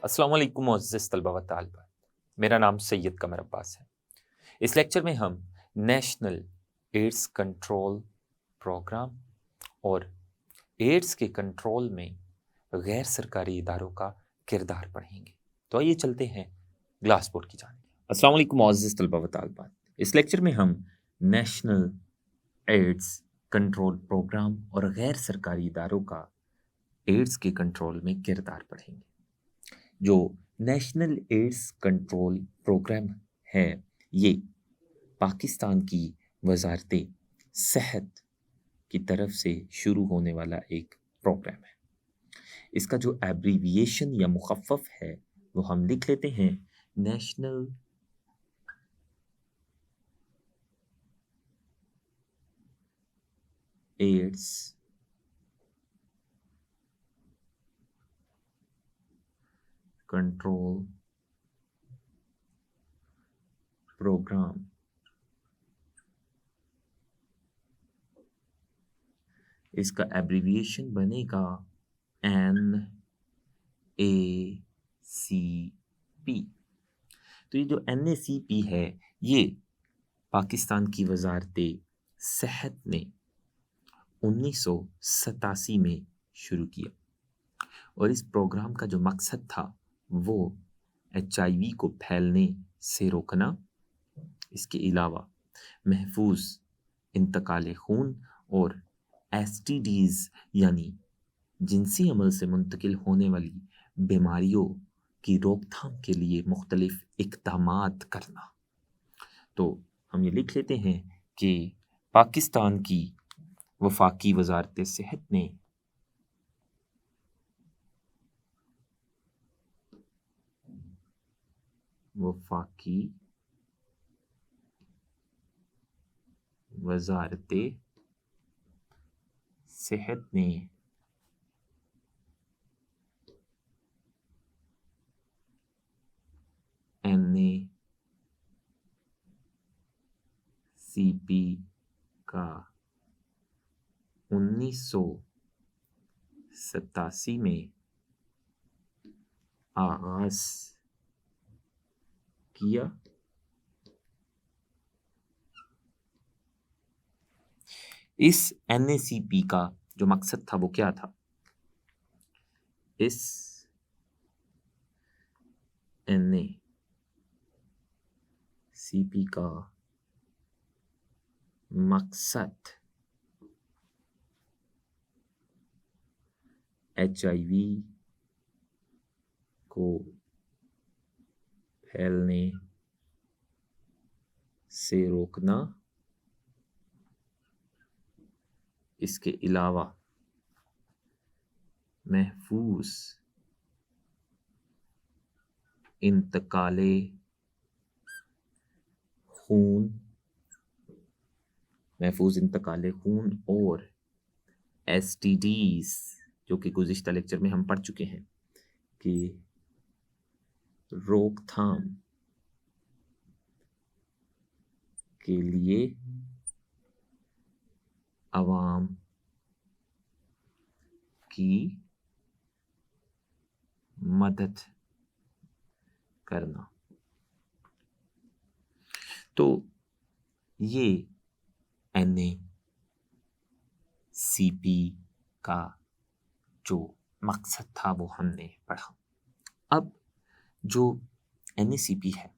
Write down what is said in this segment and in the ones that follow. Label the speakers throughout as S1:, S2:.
S1: अस्सलाम वालेकुम मुअज़्ज़िज़ तलबा व तालिबात। मेरा नाम सैयद कमर अब्बास है। इस लेक्चर में हम नेशनल एड्स कंट्रोल प्रोग्राम और एड्स के कंट्रोल में गैर सरकारी इदारों का किरदार पढ़ेंगे। तो आइए चलते हैं ग्लास बोर्ड की जानिब। अस्सलाम वालेकुम मुअज़्ज़िज़ तलबा व तालिबात। इस लेक्चर में हम नेशनल एड्स कंट्रोल प्रोग्राम और गैर सरकारी इदारों का एड्स के कंट्रोल में किरदार पढ़ेंगे। जो नेशनल एड्स कंट्रोल प्रोग्राम है, ये पाकिस्तान की वजारत सेहत की तरफ से शुरू होने वाला एक प्रोग्राम है। इसका जो एब्रीविएशन या मुखफ़्फ़फ है वो हम लिख लेते हैं नेशनल एड्स कंट्रोल प्रोग्राम। इसका एब्रीविएशन बनेगा NACP। तो ये जो NACP है, ये पाकिस्तान की वजारत सेहत ने 1987 में शुरू किया और इस प्रोग्राम का जो मकसद था वो HIV को फैलने से रोकना, इसके अलावा महफूज इंतकाल खून और STDs यानी जिनसी अमल से मुंतकिल होने वाली बीमारियों की रोकथाम के लिए मुख्तलिफ इक़दामात करना। तो हम ये लिख लेते हैं कि पाकिस्तान की वफाकी वजारत सेहत ने वफाकी वजारत सेहत ने NACP का 1987 में आगाज किया। इस NACP का जो मकसद था वो क्या था? इस NACP का मकसद HIV को फैलने से रोकना, इसके अलावा महफूज इंतकाले खून और STDs, जो कि गुज़िश्ता लेक्चर में हम पढ़ चुके हैं कि रोकथाम के लिए अवाम की मदद करना। तो ये NACP का जो मकसद था वो हमने पढ़ा। अब जो NACP है,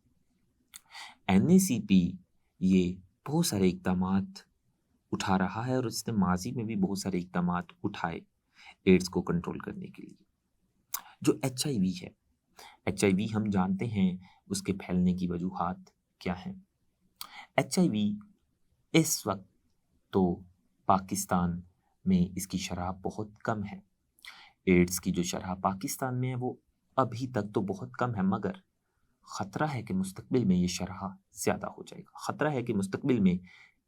S1: NACP ये बहुत सारे इक़दामात उठा रहा है और इसने माजी में भी बहुत सारे इक़दामात उठाए एड्स को कंट्रोल करने के लिए। जो HIV है, HIV हम जानते हैं उसके फैलने की वजूहात क्या हैं। HIV इस वक्त तो पाकिस्तान में इसकी शरह बहुत कम है। एड्स की जो शरह पाकिस्तान में है वो अभी तक तो बहुत कम है, मगर ख़तरा है कि मुस्तकबिल में ये शरह ज़्यादा हो जाएगा। ख़तरा है कि मुस्तकबिल में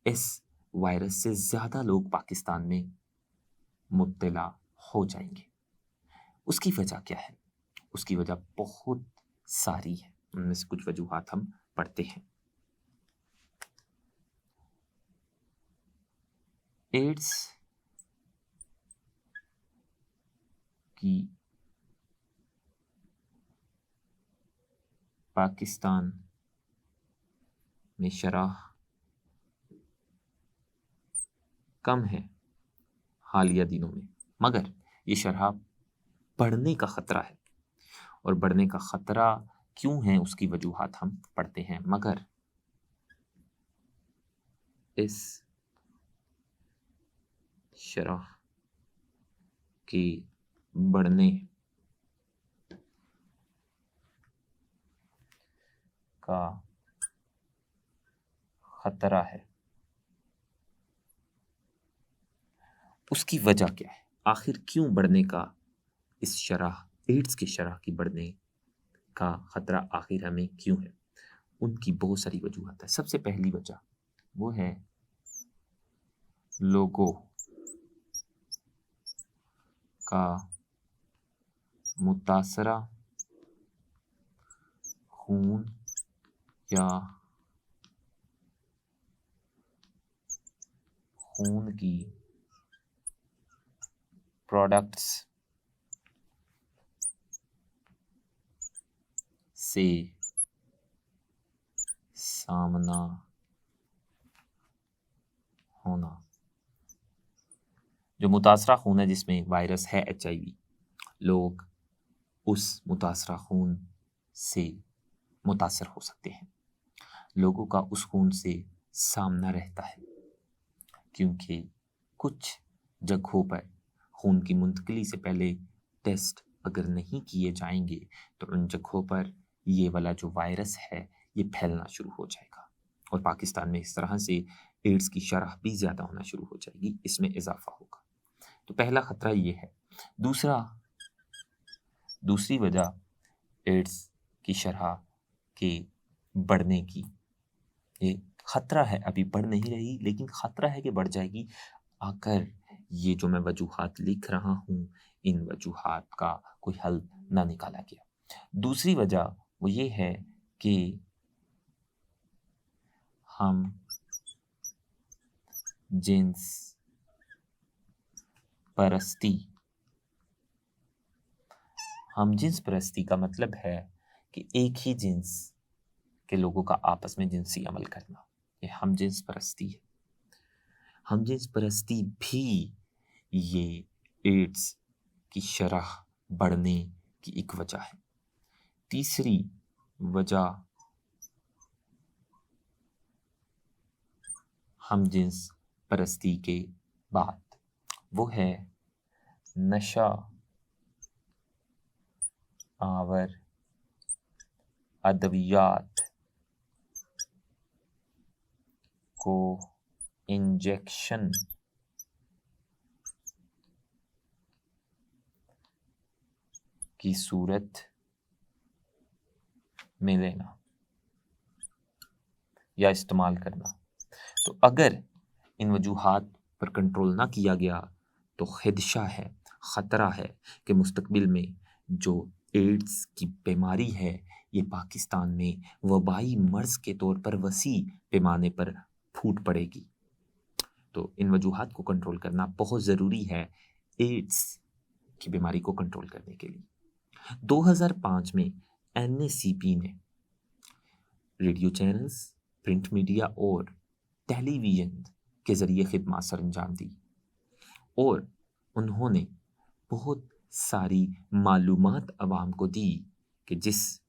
S1: इस वायरस से ज़्यादा लोग पाकिस्तान में मुब्तला हो जाएंगे। उसकी वजह क्या है? उसकी वजह बहुत सारी है, उनमें से कुछ वजूहात हम पढ़ते हैं। एड्स की पाकिस्तान में शरह कम है हालिया दिनों में, मगर ये शरह बढ़ने का ख़तरा है। और बढ़ने का ख़तरा क्यों है उसकी वजूहात हम पढ़ते हैं। मगर इस शरह के बढ़ने का ख़तरा है, उसकी वजह क्या है, आखिर क्यों बढ़ने का, इस शरह एड्स की शरह की बढ़ने का ख़तरा आखिर हमें क्यों है। उनकी बहुत सारी वजूहत है। सबसे पहली वजह वो है लोगों का मुतासरा खून या खून की प्रोडक्ट्स से सामना होना। जो मुतासरा खून है जिसमें वायरस है HIV, लोग उस मुतासरा खून से मुतासर हो सकते हैं। लोगों का उस खून से सामना रहता है क्योंकि कुछ जगहों पर खून की मुंतकिली से पहले टेस्ट अगर नहीं किए जाएंगे तो उन जगहों पर ये वाला जो वायरस है ये फैलना शुरू हो जाएगा और पाकिस्तान में इस तरह से एड्स की शरह भी ज़्यादा होना शुरू हो जाएगी, इसमें इजाफा होगा। तो पहला ख़तरा ये है। दूसरी वजह एड्स की शरह के बढ़ने की, ये ख़तरा है, अभी बढ़ नहीं रही लेकिन ख़तरा है कि बढ़ जाएगी अगर ये जो मैं वजूहात लिख रहा हूँ इन वजूहात का कोई हल ना निकाला गया। दूसरी वजह वो ये है कि हम जिन्स परस्ती का मतलब है कि एक ही जिन्स के लोगों का आपस में जिनसी अमल करना, ये हम जिन्स परस्ती है। हम जिन्स परस्ती भी ये एड्स की शरह बढ़ने की एक वजह है। तीसरी वजह हम जिन्स परस्ती के बाद वो है नशा आवर अद्वियात को इंजेक्शन की सूरत में लेना या इस्तेमाल करना। तो अगर इन वजूहात पर कंट्रोल ना किया गया तो खदशा है, ख़तरा है कि मुस्तकबिल में जो एड्स की बीमारी है ये पाकिस्तान में वबाई मर्ज़ के तौर पर वसी पैमाने पर फूट पड़ेगी। तो इन वजूहात को कंट्रोल करना बहुत ज़रूरी है एड्स की बीमारी को कंट्रोल करने के लिए। 2005 में NACP ने रेडियो चैनल्स, प्रिंट मीडिया और टेलीविज़न के ज़रिए खिदमत सर अंजाम दी और उन्होंने बहुत सारी मालूमात अवाम को दी कि जिस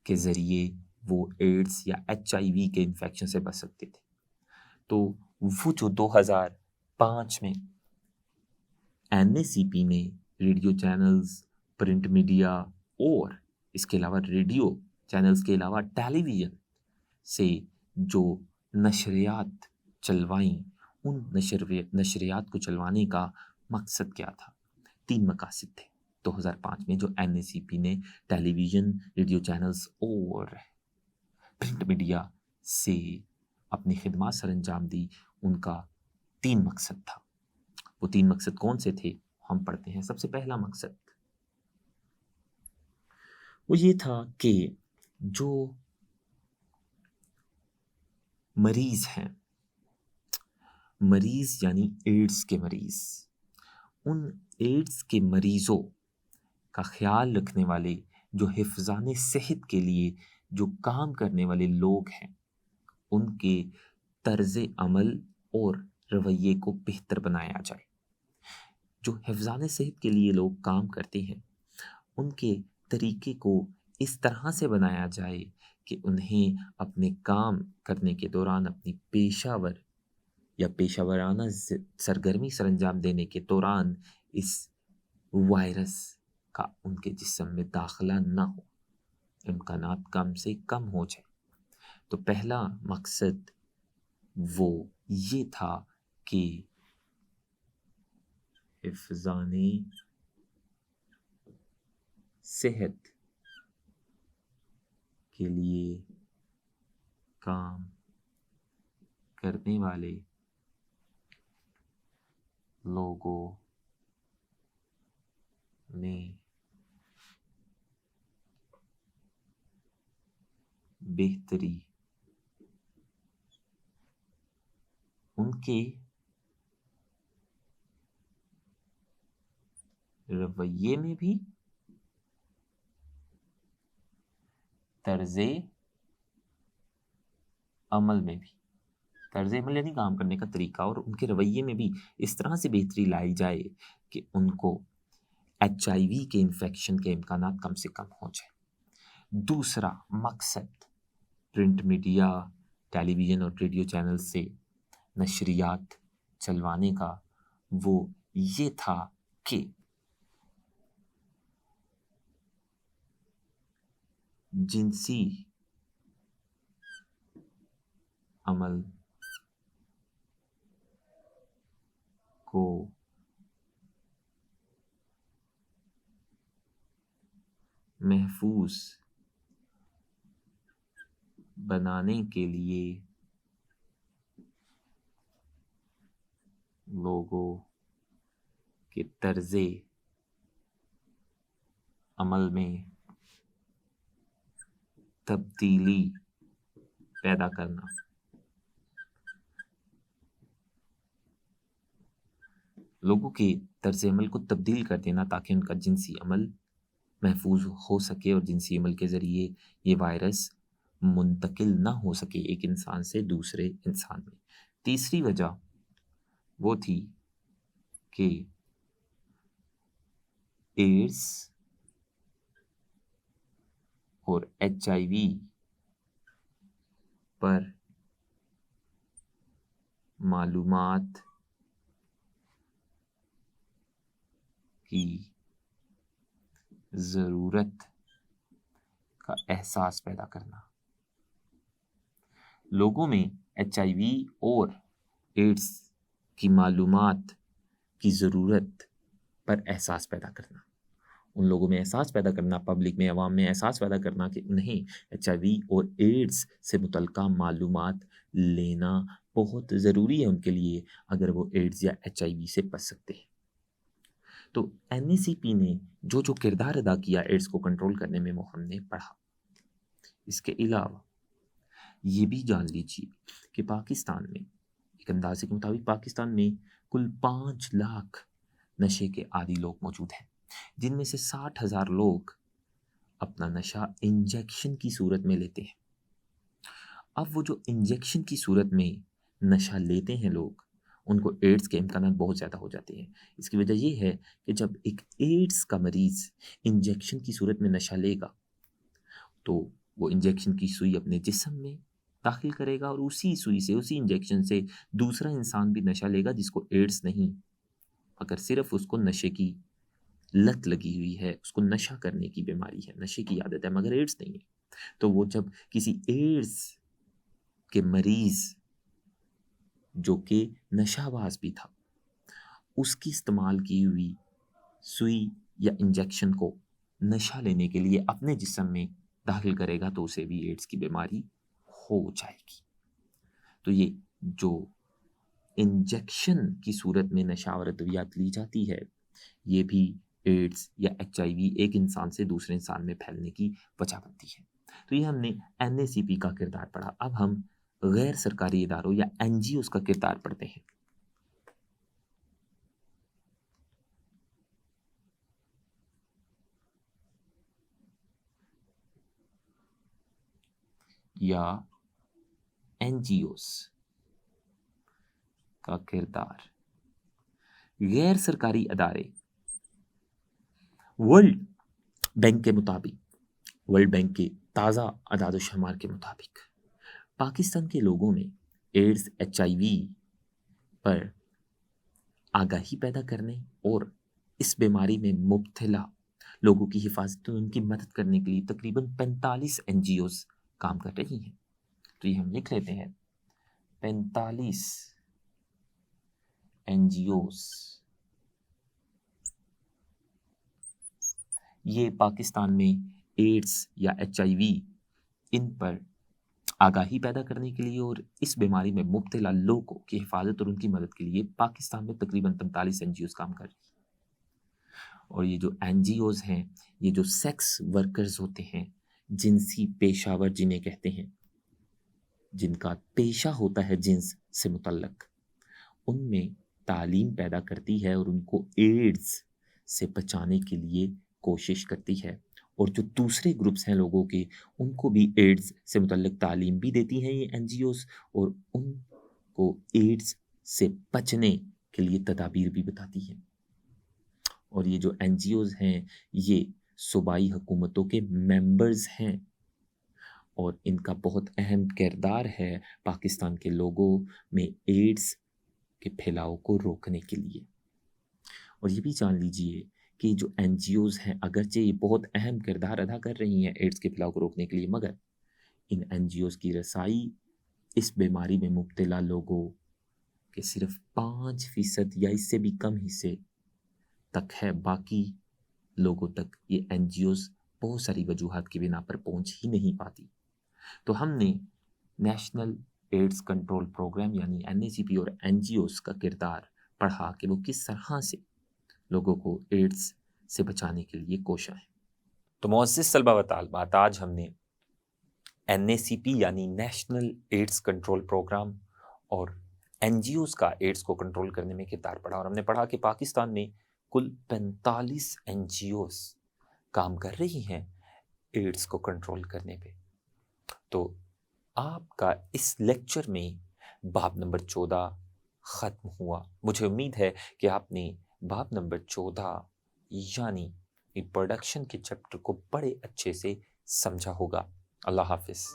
S1: के ज़रिए वो एड्स या HIV के इन्फेक्शन से बच सकते थे। तो वो जो 2005 में NACP ने रेडियो चैनल्स, प्रिंट मीडिया और इसके अलावा रेडियो चैनल्स के अलावा टेलीविज़न से जो नशरियात चलवाई, उन नशरियात को चलवाने का मकसद क्या था? 3 मकासद थे 2005 में जो NACP ने टेलीविज़न, रेडियो चैनल्स और प्रिंट मीडिया से अपनी खिदमत सर अंजाम दी। उनका 3 मकसद था। वो 3 मकसद कौन से थे हम पढ़ते हैं। सबसे पहला मकसद वो ये था कि जो मरीज़ हैं, मरीज़ यानी एड्स के मरीज़, उन एड्स के मरीज़ों का ख्याल रखने वाले जो हिफ़्ज़ाने सेहत के लिए जो काम करने वाले लोग हैं उनके तर्ज अमल और रवैये को बेहतर बनाया जाए। जो हिफ्ज़ान सेहत के लिए लोग काम करते हैं उनके तरीके को इस तरह से बनाया जाए कि उन्हें अपने काम करने के दौरान अपनी पेशावर या पेशावराना सरगर्मी सरंजाम देने के दौरान इस वायरस का उनके जिस्म में दाखिला ना हो, इम्कानात कम से कम हो जाए। तो पहला मकसद वो ये था कि हिफ्ज़ाने सेहत के लिए काम करने वाले लोगों ने बेहतरी उनके रवैये में भी, तर्ज़े अमल में भी, तर्ज़ अमल यानी काम करने का तरीका, और उनके रवैये में भी इस तरह से बेहतरी लाई जाए कि उनको HIV के इन्फेक्शन के इम्कानात कम से कम हो जाए। दूसरा मकसद प्रिंट मीडिया, टेलीविज़न और रेडियो चैनल से नशरियात चलवाने का वो ये था कि जिनसी अमल को महफूज बनाने के लिए लोगों के तर्ज़े अमल में तब्दीली पैदा करना। लोगों के तर्ज़ अमल को तब्दील कर देना ताकि उनका जिनसी अमल महफूज हो सके और जिनसी अमल के ज़रिए ये वायरस मुंतकिल ना हो सके एक इंसान से दूसरे इंसान में। तीसरी वजह वो थी कि एड्स और HIV पर मालूमात की ज़रूरत का एहसास पैदा करना। लोगों में HIV और एड्स की मालूमात की ज़रूरत पर एहसास पैदा करना, उन लोगों में एहसास पैदा करना, पब्लिक में, अवाम में एहसास पैदा करना कि उन्हें HIV और एड्स से मुतल्लिका मालूमात लेना बहुत ज़रूरी है उनके लिए अगर वो एड्स या HIV से बच सकते हैं। तो NACP ने जो जो किरदार अदा किया एड्स को कंट्रोल करने में वो हमने पढ़ा। इसके अलावा ये भी जान लीजिए कि पाकिस्तान में एक अंदाजे के मुताबिक पाकिस्तान में कुल 5 लाख नशे के आदी लोग मौजूद हैं, जिनमें से 60,000 लोग अपना नशा इंजेक्शन की सूरत में लेते हैं। अब वो जो इंजेक्शन की सूरत में नशा लेते हैं लोग, उनको एड्स के इम्कानात बहुत ज़्यादा हो जाते हैं। इसकी वजह ये है कि जब एक एड्स का मरीज़ इंजेक्शन की सूरत में नशा लेगा तो वो इंजेक्शन की सुई अपने जिस्म में दाखिल करेगा और उसी सुई से, उसी इंजेक्शन से दूसरा इंसान भी नशा लेगा जिसको एड्स नहीं, अगर सिर्फ उसको नशे की लत लगी हुई है, उसको नशा करने की बीमारी है, नशे की आदत है, मगर एड्स नहीं है, तो वो जब किसी एड्स के मरीज़ जो कि नशाबाज भी था उसकी इस्तेमाल की हुई सुई या इंजेक्शन को नशा लेने के लिए अपने जिस्म में दाखिल करेगा तो उसे भी एड्स की बीमारी हो जाएगी। तो ये जो इंजेक्शन की सूरत में नशा और अद्वियात ली जाती है, ये भी एड्स या HIV एक इंसान से दूसरे इंसान में फैलने की वजह बनती है। तो ये हमने NACP का किरदार पढ़ा। अब हम गैर सरकारी इदारों या NGOs का किरदार पढ़ते हैं। या NGOs का किरदार। गैर सरकारी अदारे। वर्ल्ड बैंक के मुताबिक, वर्ल्ड बैंक के ताज़ा अदाद शुमार के मुताबिक पाकिस्तान के लोगों में एड्स HIV पर आगाही पैदा करने और इस बीमारी में मुब्तला लोगों की हिफाजत और उनकी मदद करने के लिए तकरीबन 45 NGOs काम कर रही हैं। तो ये हम लिख लेते हैं, 45 NGOs ये पाकिस्तान में एड्स या HIV इन पर आगाही पैदा करने के लिए और इस बीमारी में मुब्तला लोगों की हिफाजत और उनकी मदद के लिए पाकिस्तान में तकरीबन 45 NGOs काम कर रही हैं। और ये जो NGOs हैं, ये जो सेक्स वर्कर्स होते हैं, जिनसी पेशावर जिन्हें कहते हैं, जिनका पेशा होता है जिन्स से मुतल्लक, उनमें तालीम पैदा करती है और उनको एड्स से बचाने के लिए कोशिश करती है। और जो दूसरे ग्रुप्स हैं लोगों के, उनको भी एड्स से मुतल्लिक तालीम भी देती हैं ये NGOs, और उनको एड्स से बचने के लिए तदाबीर भी बताती हैं। और ये जो NGOs हैं, ये सूबाई हुकूमतों के मेंबर्स हैं और इनका बहुत अहम किरदार है पाकिस्तान के लोगों में एड्स के फैलाव को रोकने के लिए। और ये भी जान लीजिए कि जो NGOs हैं, अगरचे ये बहुत अहम किरदार अदा कर रही हैं एड्स के फैलाव को रोकने के लिए, मगर इन NGOs की रसाई इस बीमारी में मुब्तला लोगों के सिर्फ 5% या इससे भी कम हिस्से तक है। बाकी लोगों तक ये NGOs बहुत सारी वजूहात की बिना पर पहुंच ही नहीं पाती। तो हमने नेशनल एड्स कंट्रोल प्रोग्राम यानी NACP और NGOs का किरदार पढ़ा कि वो किस तरह से लोगों को एड्स से बचाने के लिए कोशा है। तो मुअज़्ज़िज़ तलबा व तालिबात, आज हमने NACP यानी नेशनल एड्स कंट्रोल प्रोग्राम और NGOs का एड्स को कंट्रोल करने में किरदार पढ़ा। और हमने पढ़ा कि पाकिस्तान में कुल 45 NGOs काम कर रही हैं एड्स को कंट्रोल करने पे। तो आपका इस लेक्चर में बाब नंबर 14 ख़त्म हुआ। मुझे उम्मीद है कि आपने बाब नंबर 14 यानी प्रोडक्शन के चैप्टर को बड़े अच्छे से समझा होगा। अल्लाह हाफिज़।